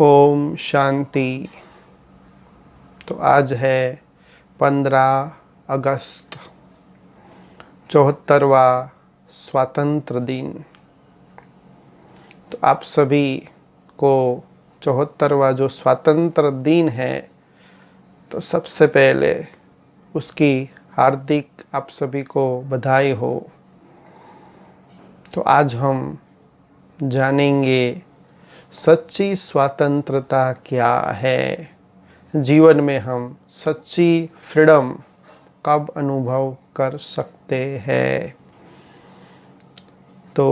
ओम शांति। तो आज है 15 अगस्त, 74वां स्वातंत्र दिन। तो आप सभी को 74वां जो स्वातंत्र दिन है, तो सबसे पहले उसकी हार्दिक आप सभी को बधाई हो। तो आज हम जानेंगे सच्ची स्वतंत्रता क्या है। जीवन में हम सच्ची फ्रीडम कब अनुभव कर सकते हैं। तो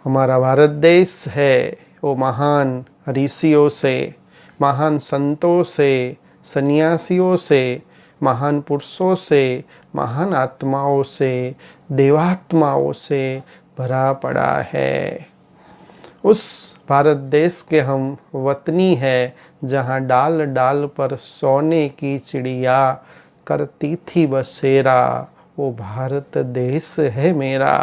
हमारा भारत देश है वो महान ऋषियों से, महान संतों से, सन्यासियों से, महान पुरुषों से, महान आत्माओं से, देवात्माओं से भरा पड़ा है। उस भारत देश के हम वतनी हैं, जहाँ डाल डाल पर सोने की चिड़िया करती थी बसेरा, वो भारत देश है मेरा।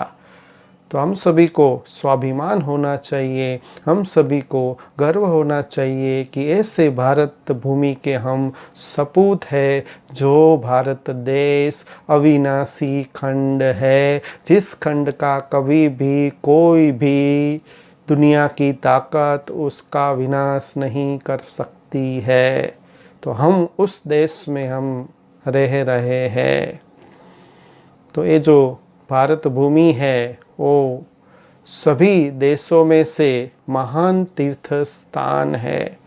तो हम सभी को स्वाभिमान होना चाहिए, हम सभी को गर्व होना चाहिए कि ऐसे भारत भूमि के हम सपूत है। जो भारत देश अविनाशी खंड है, जिस खंड का कभी भी कोई भी दुनिया की ताकत उसका विनाश नहीं कर सकती है। तो हम उस देश में हम रह रहे हैं। तो ये जो भारत भूमि है वो सभी देशों में से महान तीर्थ स्थान है,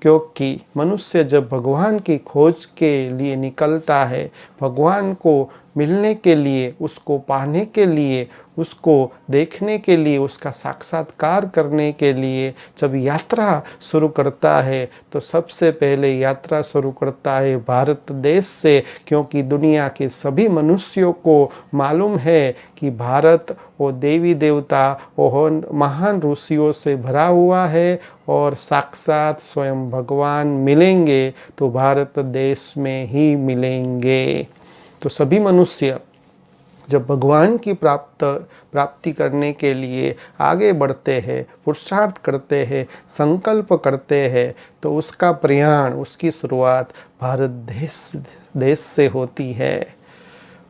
क्योंकि मनुष्य जब भगवान की खोज के लिए निकलता है, भगवान को मिलने के लिए, उसको पाने के लिए, उसको देखने के लिए, उसका साक्षात्कार करने के लिए जब यात्रा शुरू करता है, तो सबसे पहले यात्रा शुरू करता है भारत देश से। क्योंकि दुनिया के सभी मनुष्यों को मालूम है कि भारत वो देवी देवता, वो महान ऋषियों से भरा हुआ है, और साक्षात स्वयं भगवान मिलेंगे तो भारत देश में ही मिलेंगे। तो सभी मनुष्य जब भगवान की प्राप्ति करने के लिए आगे बढ़ते हैं, पुरुषार्थ करते हैं, संकल्प करते हैं, तो उसका प्रयाण, उसकी शुरुआत भारत देश से होती है।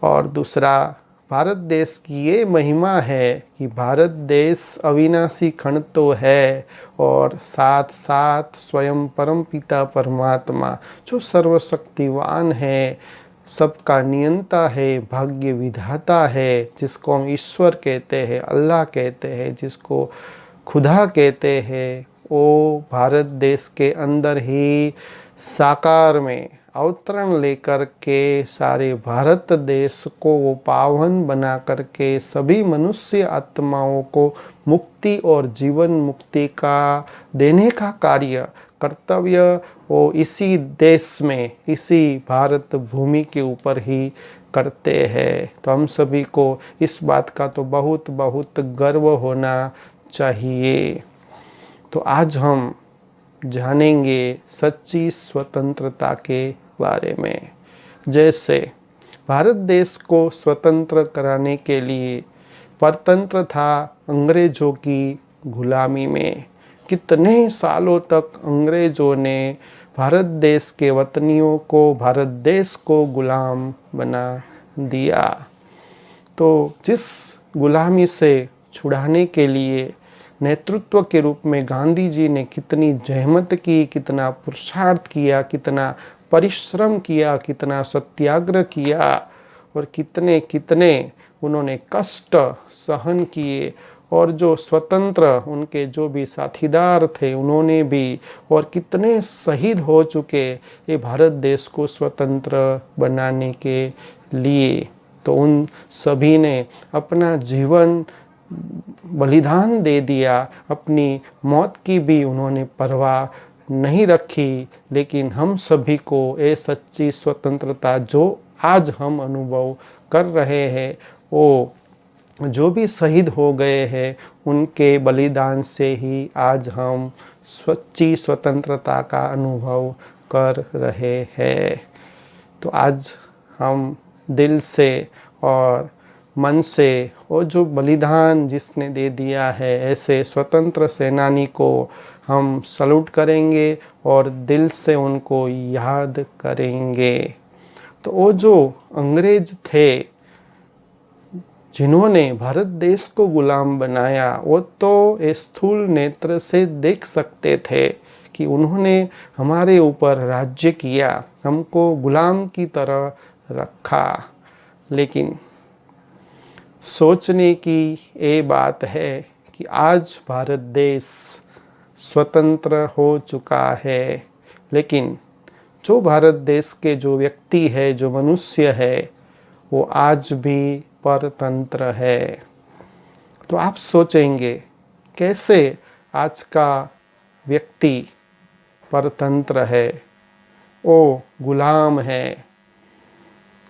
और दूसरा, भारत देश की ये महिमा है कि भारत देश अविनाशी खंड तो है, और साथ साथ स्वयं परमपिता परमात्मा जो सर्वशक्तिवान है, सबका नियंता है, भाग्य विधाता है, जिसको हम ईश्वर कहते हैं, अल्लाह कहते हैं, जिसको खुदा कहते हैं, वो भारत देश के अंदर ही साकार में अवतरण लेकर के सारे भारत देश को वो पावन बना करके सभी मनुष्य आत्माओं को मुक्ति और जीवन मुक्ति का देने का कार्य, कर्तव्य वो इसी देश में, इसी भारत भूमि के ऊपर ही करते हैं। तो हम सभी को इस बात का तो बहुत बहुत गर्व होना चाहिए। तो आज हम जानेंगे सच्ची स्वतंत्रता के बारे में। जैसे भारत देश को स्वतंत्र कराने के लिए परतंत्र था अंग्रेजों की गुलामी में। कितने सालों तक अंग्रेजों ने भारत देश के वतनियों को, भारत देश को गुलाम बना दिया। तो जिस गुलामी से छुड़ाने के लिए नेतृत्व के रूप में गांधी जी ने कितनी जहमत की, कितना पुरुषार्थ किया, कितना परिश्रम किया, कितना सत्याग्रह किया, और कितने कितने उन्होंने कष्ट सहन किए। और जो स्वतंत्र उनके जो भी साथीदार थे उन्होंने भी, और कितने शहीद हो चुके ये भारत देश को स्वतंत्र बनाने के लिए। तो उन सभी ने अपना जीवन बलिदान दे दिया, अपनी मौत की भी उन्होंने परवाह नहीं रखी। लेकिन हम सभी को ये सच्ची स्वतंत्रता जो आज हम अनुभव कर रहे हैं, वो जो भी शहीद हो गए हैं उनके बलिदान से ही आज हम सच्ची स्वतंत्रता का अनुभव कर रहे हैं। तो आज हम दिल से और मन से वो जो बलिदान जिसने दे दिया है, ऐसे स्वतंत्र सेनानी को हम सल्यूट करेंगे और दिल से उनको याद करेंगे। तो वो जो अंग्रेज थे जिन्होंने भारत देश को गुलाम बनाया, वो तो स्थूल नेत्र से देख सकते थे कि उन्होंने हमारे ऊपर राज्य किया, हमको गुलाम की तरह रखा। लेकिन सोचने की ये बात है कि आज भारत देश स्वतंत्र हो चुका है, लेकिन जो भारत देश के जो व्यक्ति है, जो मनुष्य है, वो आज भी परतंत्र है। तो आप सोचेंगे कैसे आज का व्यक्ति परतंत्र है, वो गुलाम है।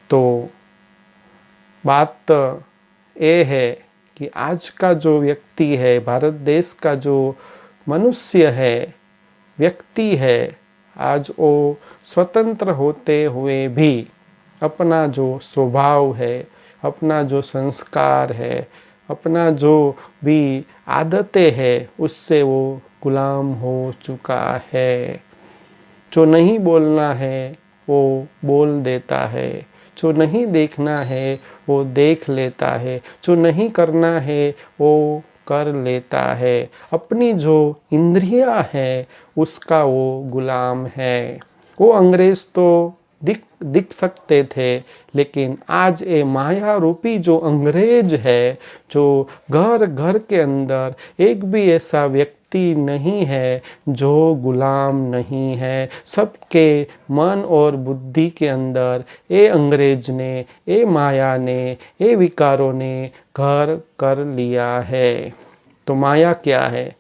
तो बात ये है कि आज का जो व्यक्ति है, भारत देश का जो मनुष्य है, व्यक्ति है, आज वो स्वतंत्र होते हुए भी अपना जो स्वभाव है, अपना जो संस्कार है, अपना जो भी आदतें हैं, उससे वो गुलाम हो चुका है। जो नहीं बोलना है वो बोल देता है, जो नहीं देखना है वो देख लेता है, जो नहीं करना है वो कर लेता है। अपनी जो इंद्रियां है उसका वो गुलाम है। वो अंग्रेज तो दिख सकते थे, लेकिन आज ये माया रूपी जो अंग्रेज है, जो घर घर के अंदर एक भी ऐसा व्यक्ति नहीं है जो गुलाम नहीं है। सबके मन और बुद्धि के अंदर ये अंग्रेज ने, ये माया ने, ये विकारों ने घर कर लिया है। तो माया क्या है?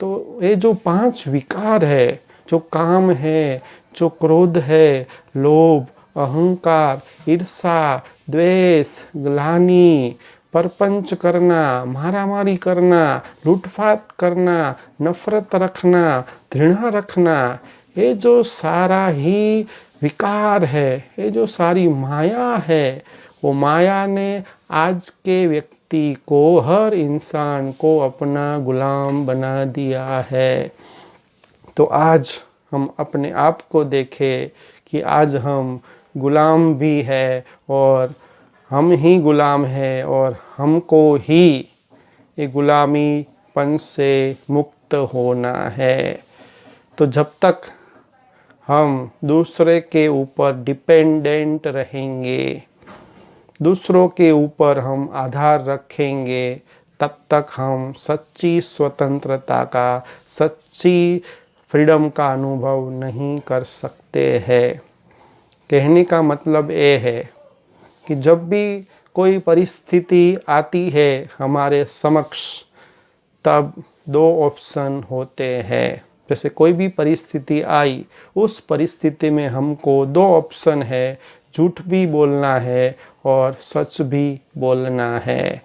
तो ये जो 5 विकार है, जो काम है, जो क्रोध है, लोभ, अहंकार, ईर्षा, द्वेष, ग्लानि, परपंच करना, मारामारी करना, लूटपाट करना, नफरत रखना, घृणा रखना, ये जो सारा ही विकार है, ये जो सारी माया है, वो माया ने आज के व्यक्ति को, हर इंसान को अपना गुलाम बना दिया है। तो आज हम अपने आप को देखें कि आज हम गुलाम भी है और हम ही गुलाम हैं, और हमको ही ये गुलामीपन से मुक्त होना है। तो जब तक हम दूसरे के ऊपर डिपेंडेंट रहेंगे, दूसरों के ऊपर हम आधार रखेंगे, तब तक हम सच्ची स्वतंत्रता का, सच्ची फ्रीडम का अनुभव नहीं कर सकते हैं। कहने का मतलब ये है कि जब भी कोई परिस्थिति आती है हमारे समक्ष, तब 2 ऑप्शन होते हैं। जैसे कोई भी परिस्थिति आई, उस परिस्थिति में हमको 2 ऑप्शन है, झूठ भी बोलना है और सच भी बोलना है।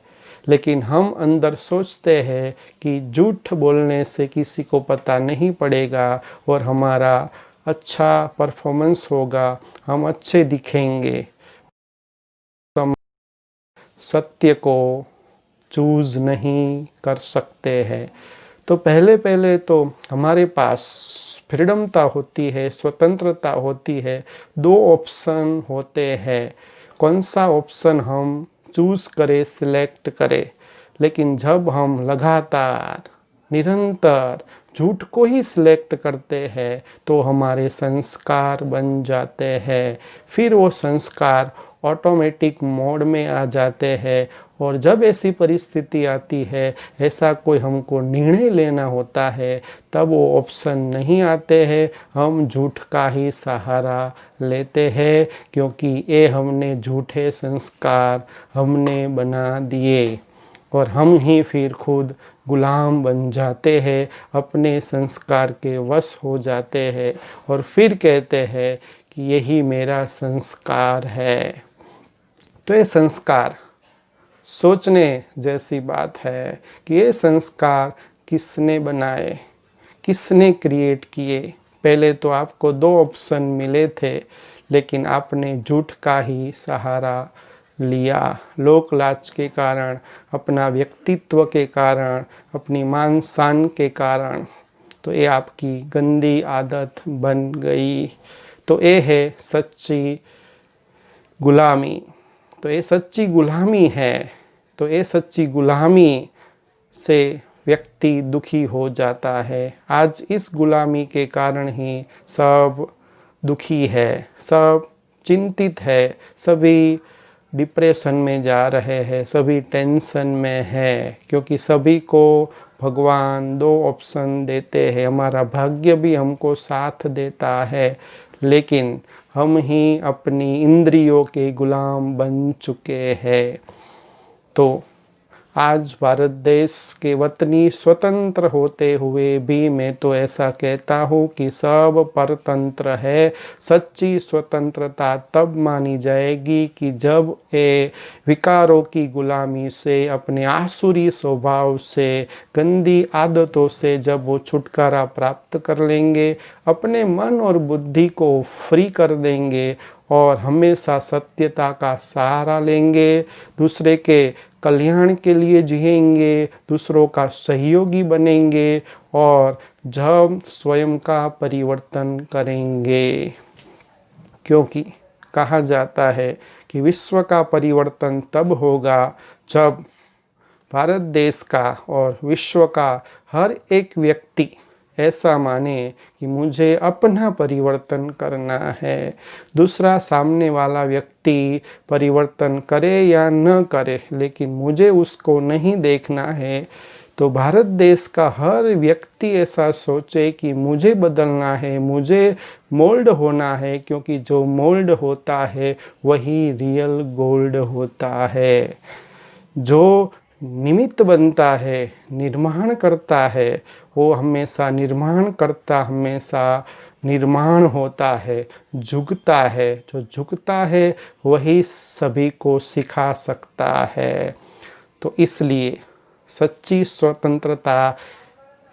लेकिन हम अंदर सोचते हैं कि झूठ बोलने से किसी को पता नहीं पड़ेगा और हमारा अच्छा परफॉर्मेंस होगा, हम अच्छे दिखेंगे। सत्य को चूज नहीं कर सकते हैं। तो पहले तो हमारे पास फ्रीडमता होती है, स्वतंत्रता होती है, 2 ऑप्शन होते हैं। कौन सा ऑप्शन हम चूज करें, सिलेक्ट करें। लेकिन जब हम लगातार, निरंतर झूठ को ही सिलेक्ट करते हैं, तो हमारे संस्कार बन जाते हैं। फिर वो संस्कार ऑटोमेटिक मोड में आ जाते हैं, और जब ऐसी परिस्थिति आती है, ऐसा कोई हमको निर्णय लेना होता है, तब वो ऑप्शन नहीं आते हैं, हम झूठ का ही सहारा लेते हैं, क्योंकि ये हमने झूठे संस्कार हमने बना दिए, और हम ही फिर खुद गुलाम बन जाते हैं, अपने संस्कार के वश हो जाते हैं, और फिर कहते हैं कि यही मेरा संस्कार है। तो ये संस्कार सोचने जैसी बात है कि ये संस्कार किसने बनाए, किसने क्रिएट किए। पहले तो आपको 2 ऑप्शन मिले थे, लेकिन आपने झूठ का ही सहारा लिया। लोक लाज के कारण, अपना व्यक्तित्व के कारण, अपनी मान शान के कारण तो ये आपकी गंदी आदत बन गई। तो ये है सच्ची गुलामी। तो ये सच्ची गुलामी है। तो ये सच्ची गुलामी से व्यक्ति दुखी हो जाता है। आज इस गुलामी के कारण ही सब दुखी है, सब चिंतित है, सभी डिप्रेशन में जा रहे हैं, सभी टेंशन में है, क्योंकि सभी को भगवान दो ऑप्शन देते हैं। हमारा भाग्य भी हमको साथ देता है, लेकिन हम ही अपनी इंद्रियों के गुलाम बन चुके हैं। तो आज भारत देश के वतनी स्वतंत्र होते हुए भी मैं तो ऐसा कहता हूँ कि सब परतंत्र है। सच्ची स्वतंत्रता तब मानी जाएगी कि जब ये विकारों की गुलामी से, अपने आसुरी स्वभाव से, गंदी आदतों से जब वो छुटकारा प्राप्त कर लेंगे, अपने मन और बुद्धि को फ्री कर देंगे और हमेशा सत्यता का सहारा लेंगे, दूसरे के कल्याण के लिए जिएंगे, दूसरों का सहयोगी बनेंगे और जब स्वयं का परिवर्तन करेंगे। क्योंकि कहा जाता है कि विश्व का परिवर्तन तब होगा जब भारत देश का और विश्व का हर एक व्यक्ति ऐसा माने कि मुझे अपना परिवर्तन करना है। दूसरा सामने वाला व्यक्ति परिवर्तन करे या न करे, लेकिन मुझे उसको नहीं देखना है। तो भारत देश का हर व्यक्ति ऐसा सोचे कि मुझे बदलना है, मुझे मोल्ड होना है, क्योंकि जो मोल्ड होता है वही रियल गोल्ड होता है। जो निमित्त बनता है, निर्माण करता है, वो हमेशा निर्माण करता, हमेशा निर्माण होता है, झुकता है। जो झुकता है वही सभी को सिखा सकता है। तो इसलिए सच्ची स्वतंत्रता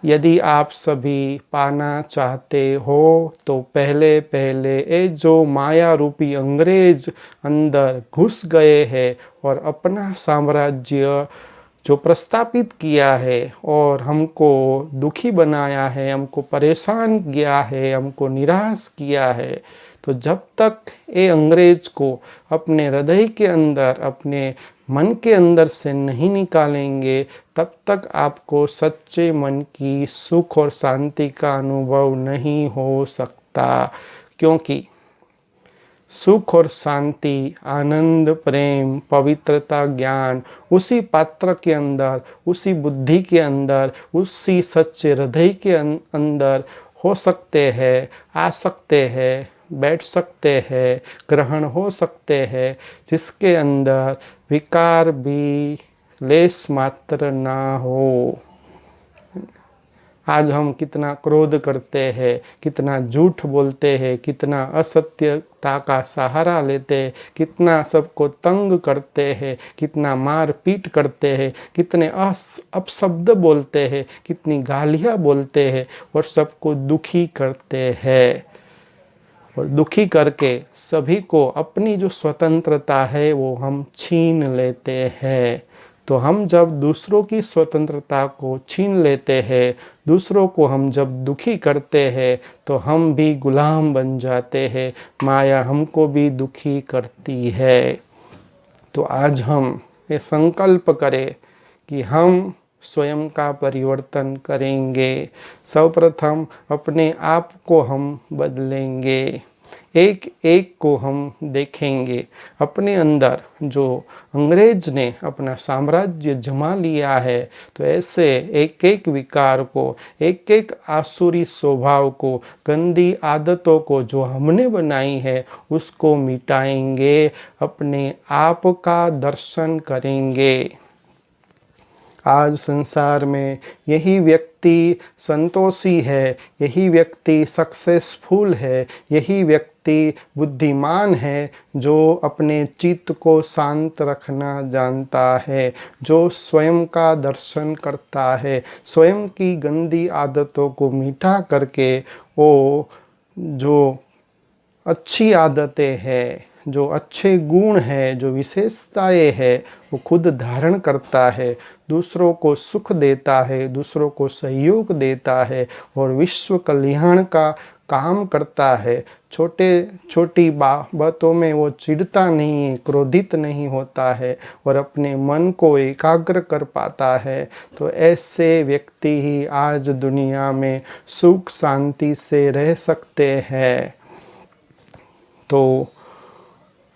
यदि आप सभी पाना चाहते हो तो पहले पहले ये जो माया रूपी अंग्रेज अंदर घुस गए हैं और अपना साम्राज्य जो प्रस्तापित किया है और हमको दुखी बनाया है, हमको परेशान किया है, हमको निराश किया है, तो जब तक ये अंग्रेज को अपने हृदय के अंदर, अपने मन के अंदर से नहीं निकालेंगे, तब तक आपको सच्चे मन की सुख और शांति का अनुभव नहीं हो सकता। क्योंकि सुख और शांति, आनंद, प्रेम, पवित्रता, ज्ञान उसी पात्र के अंदर, उसी बुद्धि के अंदर, उसी सच्चे हृदय के अंदर हो सकते हैं, आ सकते हैं, बैठ सकते हैं, ग्रहण हो सकते हैं, जिसके अंदर विकार भी लेस मात्र ना हो। आज हम कितना क्रोध करते हैं, कितना झूठ बोलते हैं, कितना असत्यता का सहारा लेते हैं, कितना सबको तंग करते हैं, कितना मार पीट करते हैं, कितने अपशब्द बोलते हैं, कितनी गालियाँ बोलते हैं और सबको दुखी करते हैं। और दुखी करके सभी को अपनी जो स्वतंत्रता है वो हम छीन लेते हैं। तो हम जब दूसरों की स्वतंत्रता को छीन लेते हैं, दूसरों को हम जब दुखी करते हैं, तो हम भी गुलाम बन जाते हैं। माया हमको भी दुखी करती है। तो आज हम ये संकल्प करें कि हम स्वयं का परिवर्तन करेंगे। सर्वप्रथम अपने आप को हम बदलेंगे, एक एक को हम देखेंगे। अपने अंदर जो अंग्रेज ने अपना साम्राज्य जमा लिया है, तो ऐसे एक एक विकार को, एक एक आसुरी स्वभाव को, गंदी आदतों को जो हमने बनाई है उसको मिटाएंगे, अपने आप का दर्शन करेंगे। आज संसार में यही व्यक्ति संतोषी है, यही व्यक्ति सक्सेसफुल है, यही व्यक्ति बुद्धिमान है, जो अपने चित्त को शांत रखना जानता है, जो स्वयं का दर्शन करता है, स्वयं की गंदी आदतों को मिटा करके वो जो अच्छी आदतें हैं, जो अच्छे गुण है, जो विशेषताएं है, वो खुद धारण करता है, दूसरों को सुख देता है, दूसरों को सहयोग देता है और विश्व कल्याण का काम करता है। छोटी बातों में वो चिढ़ता नहीं है, क्रोधित नहीं होता है और अपने मन को एकाग्र कर पाता है। तो ऐसे व्यक्ति ही आज दुनिया में सुख शांति से रह सकते हैं। तो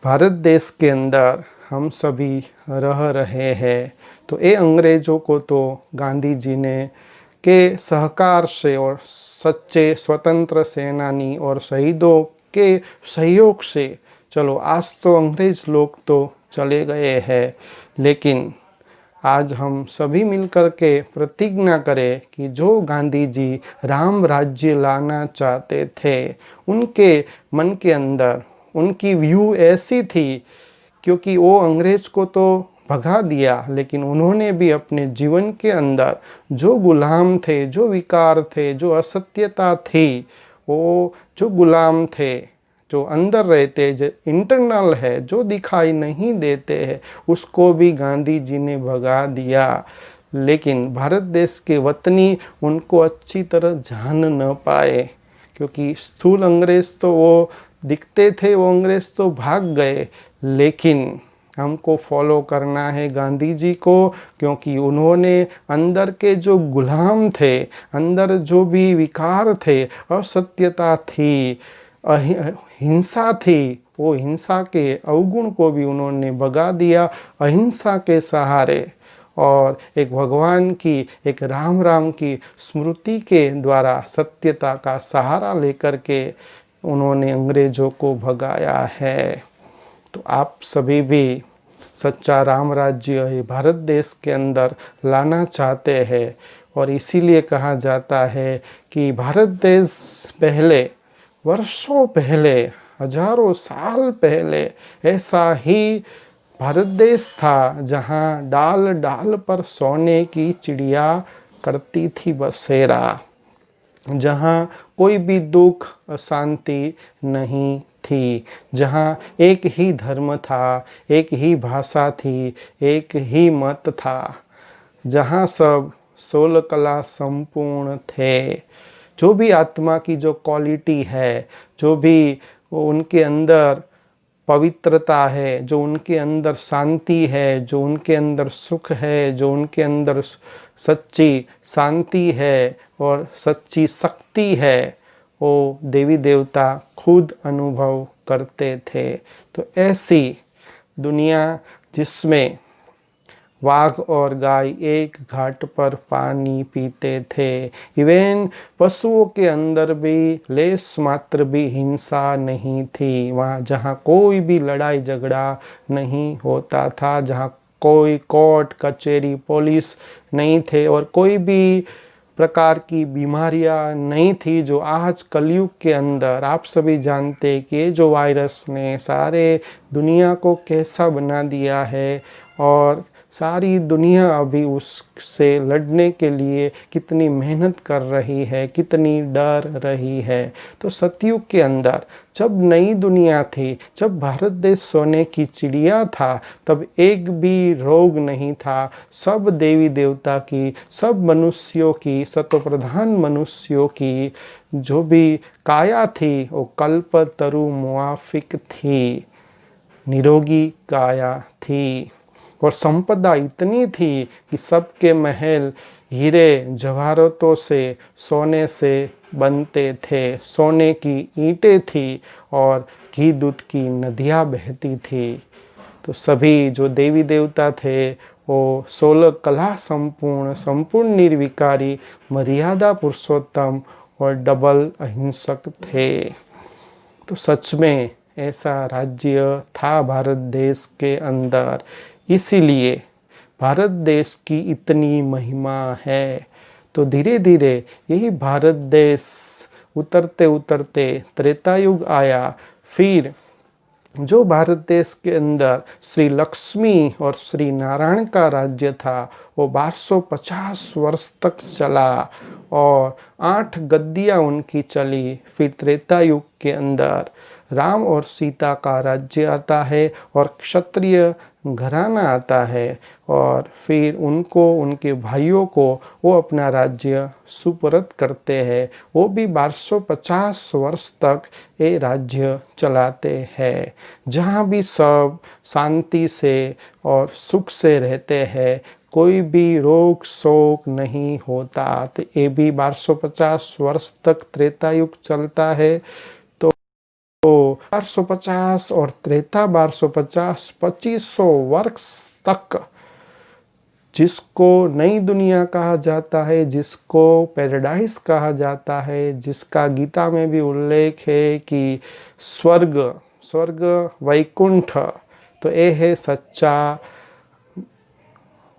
भारत देश के अंदर हम सभी रह रहे हैं। तो ये अंग्रेज़ों को तो गांधी जी ने के सहकार से और सच्चे स्वतंत्र सेनानी और शहीदों के सहयोग से, चलो आज तो अंग्रेज लोग तो चले गए हैं, लेकिन आज हम सभी मिलकर के प्रतिज्ञा करें कि जो गांधी जी राम राज्य लाना चाहते थे, उनके मन के अंदर उनकी व्यू ऐसी थी, क्योंकि वो अंग्रेज को तो भगा दिया, लेकिन उन्होंने भी अपने जीवन के अंदर जो गुलाम थे, जो विकार थे, जो असत्यता थी, वो जो गुलाम थे, जो अंदर रहते, जो इंटरनल है, जो दिखाई नहीं देते हैं, उसको भी गांधी जी ने भगा दिया। लेकिन भारत देश के वतनी उनको अच्छी तरह जान न पाए, क्योंकि स्थूल अंग्रेज तो वो दिखते थे, वो अंग्रेज तो भाग गए, लेकिन हमको फॉलो करना है गांधी जी को, क्योंकि उन्होंने अंदर के जो गुलाम थे, अंदर जो भी विकार थे, असत्यता थी, हिंसा थी, वो हिंसा के अवगुण को भी उन्होंने भगा दिया अहिंसा के सहारे और एक भगवान की, एक राम की स्मृति के द्वारा सत्यता का सहारा लेकर के उन्होंने अंग्रेजों को भगाया है। तो आप सभी भी सच्चा राम राज्य भारत देश के अंदर लाना चाहते हैं, और इसीलिए कहा जाता है कि भारत देश पहले, वर्षों पहले, हजारों साल पहले ऐसा ही भारत देश था जहाँ डाल डाल पर सोने की चिड़िया करती थी बसेरा, जहाँ कोई भी दुख अशांति नहीं थी, जहाँ एक ही धर्म था, एक ही भाषा थी, एक ही मत था, जहाँ सब सोल कला संपूर्ण थे। जो भी आत्मा की जो क्वालिटी है, जो भी उनके अंदर पवित्रता है, जो उनके अंदर शांति है, जो उनके अंदर सुख है, जो उनके अंदर सच्ची शांति है और सच्ची शक्ति है, वो देवी देवता खुद अनुभव करते थे। तो ऐसी दुनिया जिसमें वाघ और गाय एक घाट पर पानी पीते थे, इवन पशुओं के अंदर भी लेस मात्र भी हिंसा नहीं थी, वहाँ जहाँ कोई भी लड़ाई झगड़ा नहीं होता था, जहाँ कोई कोर्ट कचहरी पुलिस नहीं थे और कोई भी प्रकार की बीमारियां नहीं थी, जो आज कलयुग के अंदर आप सभी जानते कि जो वायरस ने सारे दुनिया को कैसा बना दिया है और सारी दुनिया अभी उससे लड़ने के लिए कितनी मेहनत कर रही है, कितनी डर रही है। तो सतयुग के अंदर जब नई दुनिया थी, जब भारत देश सोने की चिड़िया था, तब एक भी रोग नहीं था। सब देवी देवता की, सब मनुष्यों की, सतोप्रधान मनुष्यों की जो भी काया थी वो कल्पतरु मुआफिक थी, निरोगी काया थी और संपदा इतनी थी कि सबके महल हीरे जवाहरातों से, सोने से बनते थे, सोने की ईंटें थी और घी दूध की नदियाँ बहती थी। तो सभी जो देवी देवता थे वो 16 कला संपूर्ण निर्विकारी, मर्यादा पुरुषोत्तम और डबल अहिंसक थे। तो सच में ऐसा राज्य था भारत देश के अंदर, इसीलिए भारत देश की इतनी महिमा है। तो धीरे धीरे यही भारत देश उतरते उतरते त्रेता युग आया। फिर जो भारत देश के अंदर श्री लक्ष्मी और श्री नारायण का राज्य था वो 1250 वर्ष तक चला और 8 गद्दियाँ उनकी चली। फिर त्रेता युग के अंदर राम और सीता का राज्य आता है और क्षत्रिय घराना आता है और फिर उनको, उनके भाइयों को वो अपना राज्य सुपुर्द करते हैं। वो भी 1250 वर्ष तक ये राज्य चलाते हैं, जहाँ भी सब शांति से और सुख से रहते हैं, कोई भी रोग शोक नहीं होता। तो ये भी 1250 वर्ष तक त्रेता युग चलता है। तो 1250 और त्रेता 1250, 2500 वर्ष तक, जिसको नई दुनिया कहा जाता है, जिसको पैराडाइस कहा जाता है, जिसका गीता में भी उल्लेख है कि स्वर्ग, स्वर्ग वैकुंठ, तो ये है सच्चा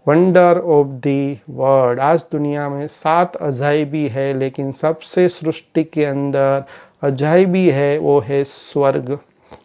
वंडर ऑफ दी वर्ल्ड। आज दुनिया में 7 अजायबी है, लेकिन सबसे सृष्टि के अंदर अजायबी है वो है स्वर्ग,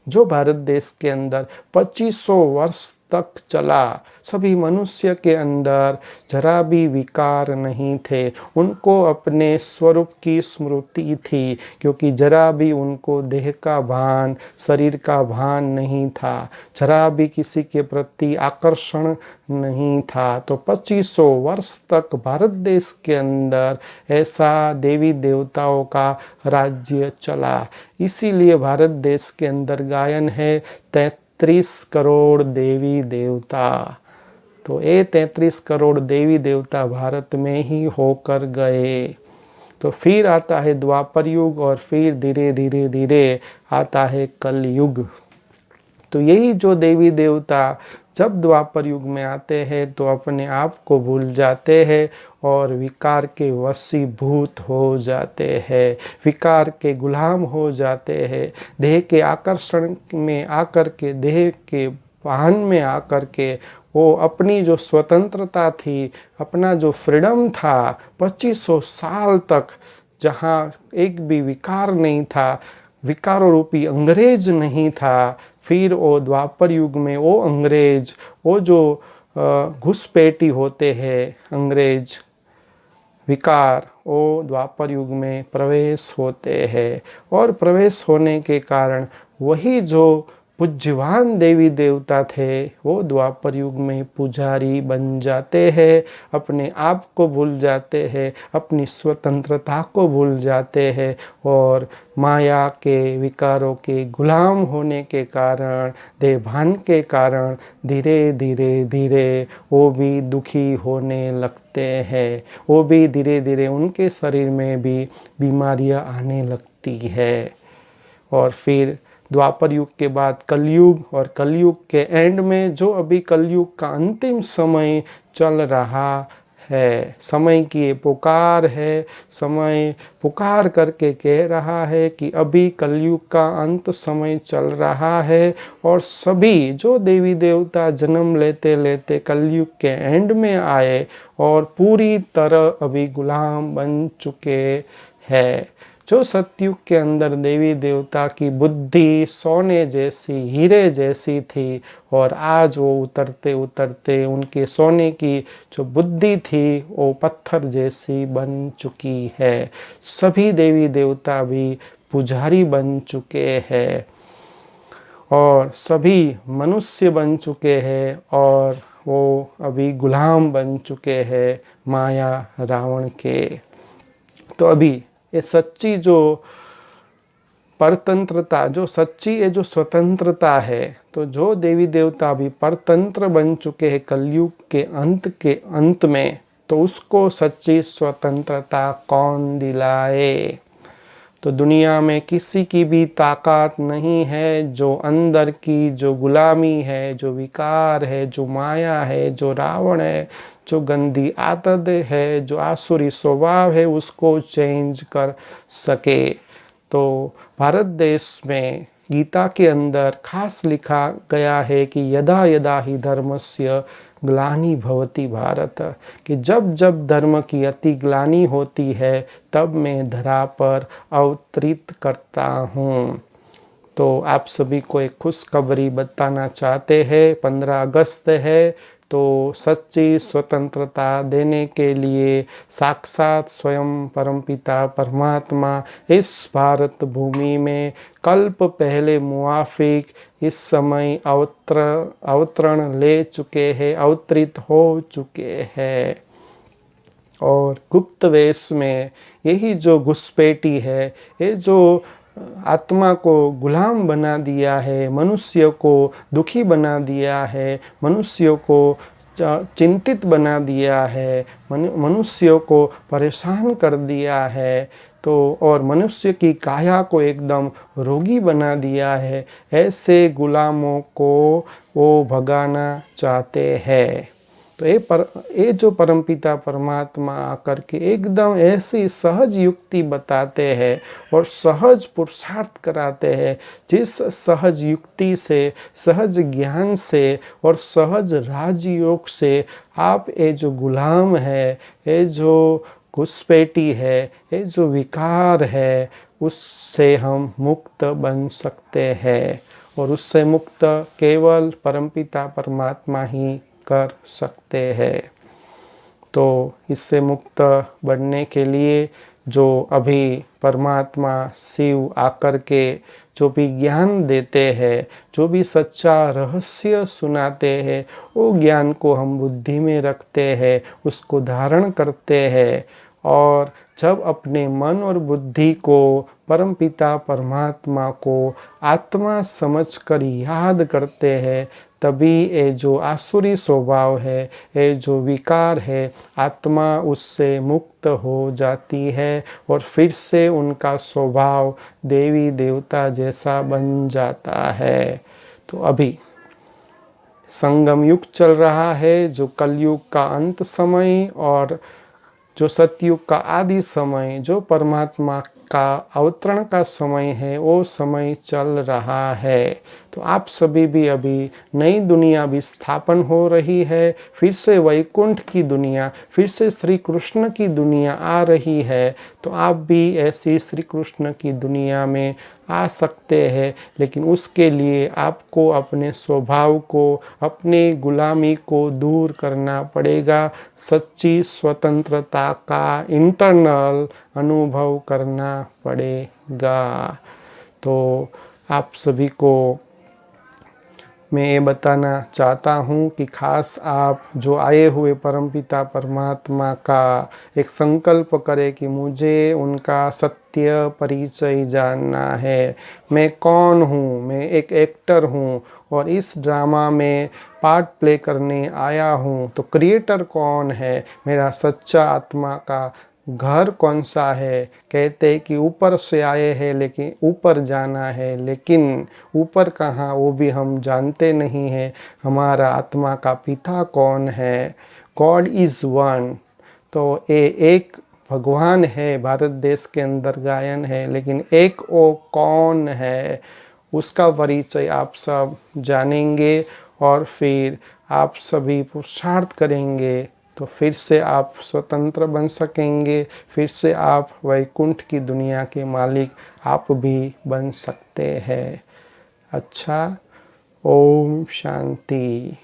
जो भारत देश के अंदर 2500 वर्ष तक चला। सभी मनुष्य के अंदर जरा भी विकार नहीं थे, उनको अपने स्वरूप की स्मृति थी, क्योंकि जरा भी उनको देह का भान, शरीर का भान नहीं था, जरा भी किसी के प्रति आकर्षण नहीं था। तो 2500 वर्ष तक भारत देश के अंदर ऐसा देवी देवताओं का राज्य चला। इसीलिए भारत देश के अंदर गायन है 33 करोड़ देवी देवता। तो ये 33 करोड़ देवी देवता भारत में ही होकर गए। तो फिर आता है द्वापर युग और फिर धीरे धीरे धीरे आता है कल युग। तो यही जो देवी देवता जब द्वापर युग में आते हैं तो अपने आप को भूल जाते हैं और विकार के वशीभूत हो जाते हैं, विकार के गुलाम हो जाते हैं, देह के आकर्षण में आकर के, देह के वाहन में आकर के वो अपनी जो स्वतंत्रता थी, अपना जो फ्रीडम था, 2500 साल तक जहाँ एक भी विकार नहीं था, विकार रूपी अंग्रेज नहीं था, फिर वो द्वापर युग में वो अंग्रेज, वो जो घुसपैठी होते हैं अंग्रेज विकार, वो द्वापर युग में प्रवेश होते हैं। और प्रवेश होने के कारण वही जो पूज्यवान देवी देवता थे वो द्वापर युग में पुजारी बन जाते हैं, अपने आप को भूल जाते हैं, अपनी स्वतंत्रता को भूल जाते हैं और माया के विकारों के गुलाम होने के कारण, देहभान के कारण धीरे धीरे धीरे वो भी दुखी होने लगते हैं। वो भी धीरे धीरे उनके शरीर में भी बीमारियां आने लगती है। और फिर द्वापर युग के बाद कलयुग, और कलयुग के एंड में जो अभी कलयुग का अंतिम समय चल रहा है, समय की ये पुकार है, समय पुकार करके कह रहा है कि अभी कलयुग का अंत समय चल रहा है। और सभी जो देवी देवता जन्म लेते लेते कलयुग के एंड में आए और पूरी तरह अभी गुलाम बन चुके हैं। जो सतयुग के अंदर देवी देवता की बुद्धि सोने जैसी, हीरे जैसी थी, और आज वो उतरते उतरते उनके सोने की जो बुद्धि थी वो पत्थर जैसी बन चुकी है। सभी देवी देवता भी पुजारी बन चुके हैं और सभी मनुष्य बन चुके हैं और वो अभी गुलाम बन चुके हैं माया रावण के। तो अभी ये सच्ची जो परतंत्रता, जो सच्ची ये जो स्वतंत्रता है, तो जो देवी देवता भी परतंत्र बन चुके हैं कलयुग के अंत में, तो उसको सच्ची स्वतंत्रता कौन दिलाए? तो दुनिया में किसी की भी ताकत नहीं है। जो अंदर की जो गुलामी है, जो विकार है, जो माया है, जो रावण है, जो गंदी आदत है, जो आसुरी स्वभाव है, उसको चेंज कर सके। तो भारत देश में गीता के अंदर खास लिखा गया है कि यदा यदा ही धर्मस्य ग्लानि भवति भारत, कि जब जब धर्म की अति ग्लानि होती है तब मैं धरा पर अवतरित करता हूँ। तो आप सभी को एक खुशखबरी बताना चाहते हैं। 15 अगस्त है, तो सच्ची स्वतंत्रता देने के लिए साक्षात स्वयं परमपिता परमात्मा इस भारत भूमि में कल्प पहले मुआफिक इस समय अवतरण ले चुके हैं, अवतरित हो चुके हैं। और गुप्त वेश में यही जो घुसपैठी है, ये जो आत्मा को गुलाम बना दिया है, मनुष्य को दुखी बना दिया है, मनुष्य को चिंतित बना दिया है, मनुष्य को परेशान कर दिया है, तो और मनुष्य की काया को एकदम रोगी बना दिया है, ऐसे गुलामों को वो भगाना चाहते हैं। तो ये जो परमपिता परमात्मा आकर के एकदम ऐसी सहज युक्ति बताते हैं और सहज पुरुषार्थ कराते हैं, जिस सहज युक्ति से, सहज ज्ञान से और सहज राजयोग से आप ये जो गुलाम है, ये जो घुसपैठी है, ये जो विकार है, उससे हम मुक्त बन सकते हैं। और उससे मुक्त केवल परमपिता परमात्मा ही कर सकते हैं। तो इससे मुक्त बनने के लिए जो अभी परमात्मा शिव आकर के जो भी ज्ञान देते हैं, जो भी सच्चा रहस्य सुनाते हैं, वो ज्ञान को हम बुद्धि में रखते हैं, उसको धारण करते हैं। और जब अपने मन और बुद्धि को परमपिता परमात्मा को आत्मा समझकर याद करते हैं, तभी ये जो आसुरी स्वभाव है, ये जो विकार है, आत्मा उससे मुक्त हो जाती है और फिर से उनका स्वभाव देवी देवता जैसा बन जाता है। तो अभी संगम युग चल रहा है, जो कलयुग का अंत समय और जो सतयुग का आदि समय, जो परमात्मा का अवतरण का समय है, वो समय चल रहा है। तो आप सभी भी अभी नई दुनिया भी स्थापन हो रही है, फिर से वैकुंठ की दुनिया, फिर से श्री कृष्ण की दुनिया आ रही है। तो आप भी ऐसी श्री कृष्ण की दुनिया में आ सकते हैं, लेकिन उसके लिए आपको अपने स्वभाव को, अपनी गुलामी को दूर करना पड़ेगा। सच्ची स्वतंत्रता का इंटरनल अनुभव करना पड़ेगा। तो आप सभी को मैं ये बताना चाहता हूँ कि खास आप जो आए हुए परमपिता परमात्मा का एक संकल्प करें कि मुझे उनका सत्य परिचय जानना है। मैं कौन हूँ? मैं एक एक्टर हूँ और इस ड्रामा में पार्ट प्ले करने आया हूँ। तो क्रिएटर कौन है? मेरा सच्चा आत्मा का घर कौन सा है? कहते कि ऊपर से आए हैं, लेकिन ऊपर जाना है, लेकिन ऊपर कहाँ वो भी हम जानते नहीं हैं। हमारा आत्मा का पिता कौन है? God is one. तो ये एक भगवान है, भारत देश के अंदर गायन है, लेकिन एक वो कौन है, उसका परिचय आप सब जानेंगे और फिर आप सभी पुरुषार्थ करेंगे, तो फिर से आप स्वतंत्र बन सकेंगे, फिर से आप वैकुंठ की दुनिया के मालिक आप भी बन सकते हैं। अच्छा, ओम शांति।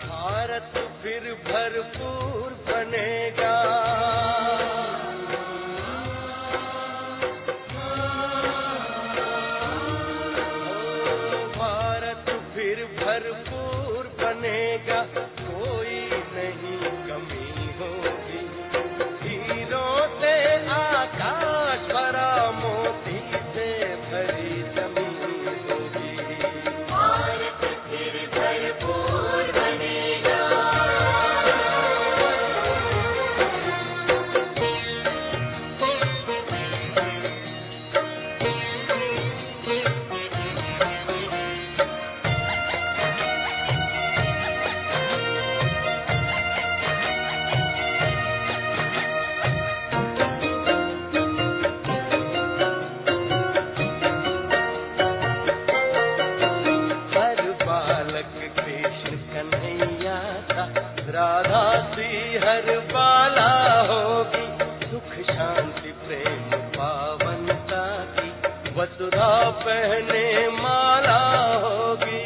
भारत फिर भरपूर बनेगा, भारत फिर भरपूर बनेगा, कोई नहीं कमी होगी। हीरों से आकाश भरा, मोती से भरी जमीन होगी। भारत सा, राधा सी हर बाला होगी, सुख शांति प्रेम पावनता की वसुधा पहने माला होगी।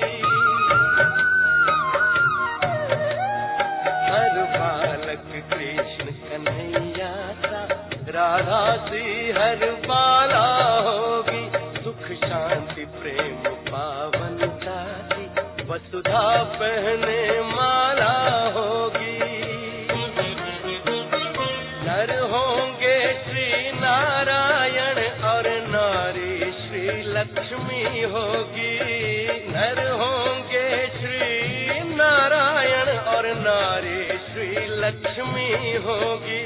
हर बालक कृष्ण कन्हैया सा, राधा सी हर बाला होगी, सुख शांति प्रेम पावनता की वसुधा पहने माला होगी। नर होंगे श्री नारायण और नारी श्री लक्ष्मी होगी। नर होंगे श्री नारायण और नारी श्री लक्ष्मी होगी।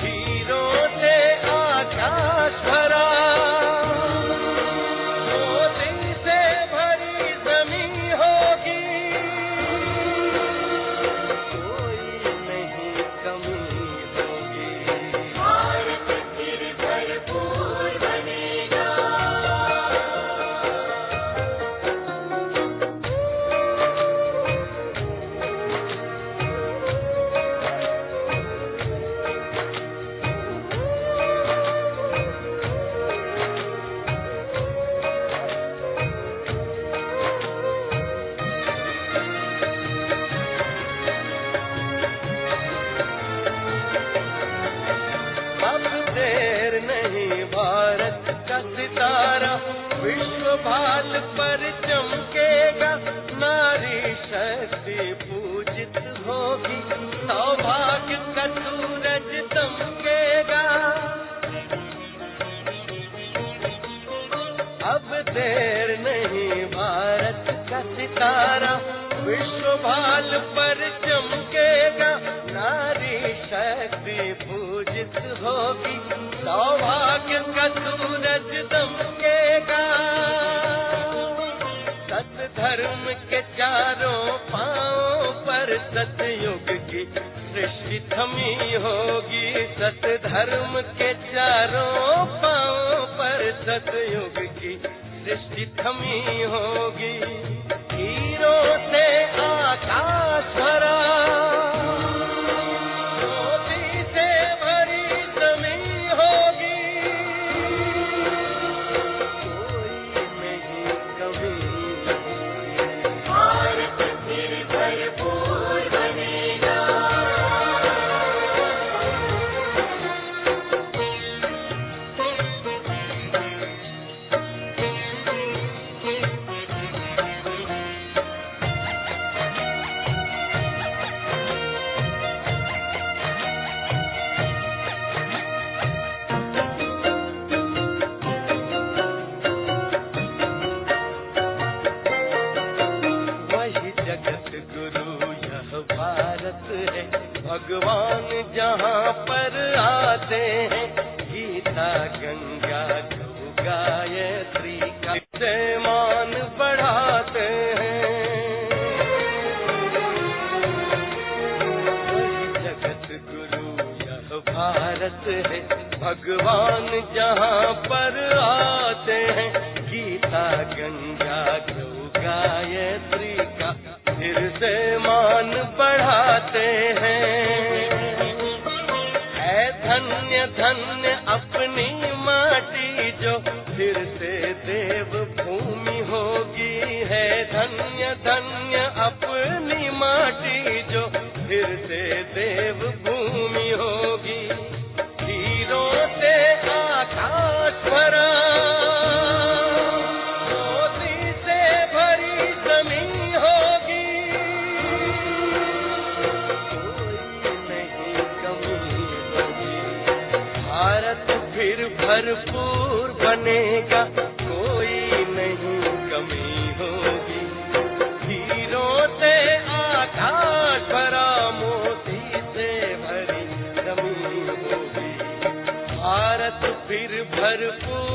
हीरों से आकाश भरा, मोती से भरी जमीन होगी, कोई नहीं कमी होगी। भारत फिर भरपूर बनेगा। अब देर नहीं, भारत का सितारा विश्व भाल पर चमकेगा। नारी शक्ति पूजित होगी, सौभाग्य का सूरज दमकेगा। अब देर नहीं, भारत का सितारा विश्व भाल पर चमकेगा। नारी शक्ति पूजित होगी, सौभाग्य का सूरज दमकेगा। सत धर्म के चारों पांवों पर सतयुग की सृष्टि थमी होगी। सत धर्म के चारों पांवों पर सतयुग की सृष्टि थमी होगी। हीरों से आकाश भरा, मोती से भरी जमीन होगी, कोई नहीं कमी। भारत फिर भरपूर बनेगा। वही जगत गुरु यह भारत है, भगवान जहाँ पर आते हैं। गीता गंगा गौ गायत्री का से मान बढ़ाते हैं। वही जगत गुरु यह भारत है, भगवान जहाँ पर आते हैं। गीता गंगा गौ गायत्री का फिर से मान बढ़ाते हैं। है धन्य धन्य अपनी माटी जो फिर से देव भूमि होगी। है धन्य धन्य अपनी माटी जो फिर से देव भूमि होगी। हीरों से आकाश भरा, मोती से भरी जमीन होगी, कोई नहीं कमी होगी। भारत फिर भरपूर बनेगा, कोई नहीं कमी होगी। हीरों से आकाश भरा, मोती से भरी जमीन होगी। भारत फिर भरपूर